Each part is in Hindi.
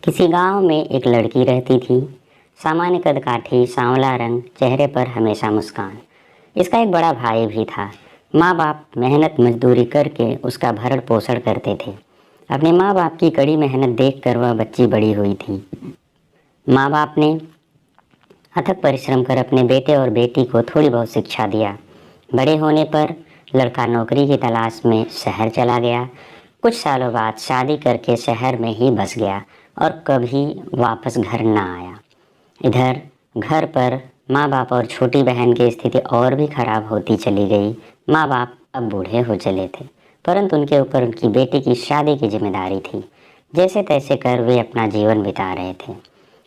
किसी गांव में एक लड़की रहती थी। सामान्य कदकाठी, सांवला रंग, चेहरे पर हमेशा मुस्कान। इसका एक बड़ा भाई भी था। माँ बाप मेहनत मजदूरी करके उसका भरण पोषण करते थे। अपने माँ बाप की कड़ी मेहनत देखकर वह बच्ची बड़ी हुई थी। माँ बाप ने अथक परिश्रम कर अपने बेटे और बेटी को थोड़ी बहुत शिक्षा दिया। बड़े होने पर लड़का नौकरी की तलाश में शहर चला गया। कुछ सालों बाद शादी करके शहर में ही बस गया और कभी वापस घर न आया। इधर घर पर माँ बाप और छोटी बहन की स्थिति और भी खराब होती चली गई। माँ बाप अब बूढ़े हो चले थे, परंतु उनके ऊपर उनकी बेटी की शादी की जिम्मेदारी थी। जैसे तैसे कर वे अपना जीवन बिता रहे थे।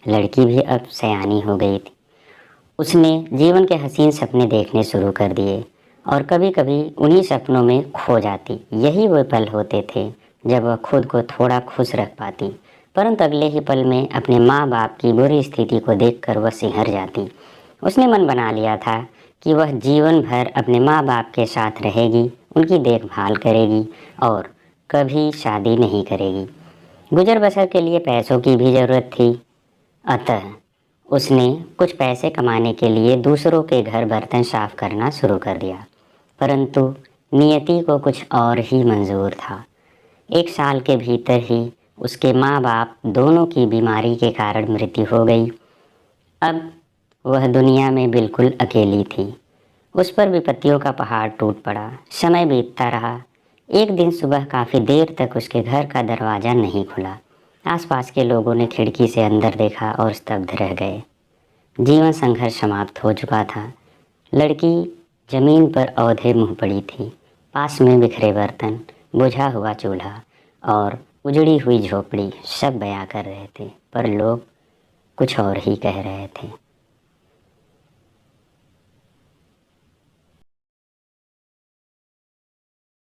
लड़की भी अब सयानी हो गई थी। उसने जीवन के हसीन सपने देखने शुरू कर दिए और कभी कभी उन्हीं सपनों में खो जाती। यही वो पल होते थे जब वह खुद को थोड़ा खुश रख पाती, परंतु अगले ही पल में अपने माँ बाप की बुरी स्थिति को देखकर वह सिहर जाती। उसने मन बना लिया था कि वह जीवन भर अपने माँ बाप के साथ रहेगी, उनकी देखभाल करेगी और कभी शादी नहीं करेगी। गुजर बसर के लिए पैसों की भी ज़रूरत थी, अतः उसने कुछ पैसे कमाने के लिए दूसरों के घर बर्तन साफ करना शुरू कर दिया। परंतु नियति को कुछ और ही मंजूर था। 1 साल के भीतर ही उसके माँ बाप दोनों की बीमारी के कारण मृत्यु हो गई। अब वह दुनिया में बिल्कुल अकेली थी। उस पर विपत्तियों का पहाड़ टूट पड़ा। समय बीतता रहा। एक दिन सुबह काफ़ी देर तक उसके घर का दरवाज़ा नहीं खुला। आसपास के लोगों ने खिड़की से अंदर देखा और स्तब्ध रह गए। जीवन संघर्ष समाप्त हो चुका था। लड़की जमीन पर औंधे मुँह पड़ी थी। पास में बिखरे बर्तन, बुझा हुआ चूल्हा और उजड़ी हुई झोपड़ी सब बयां कर रहे थे, पर लोग कुछ और ही कह रहे थे।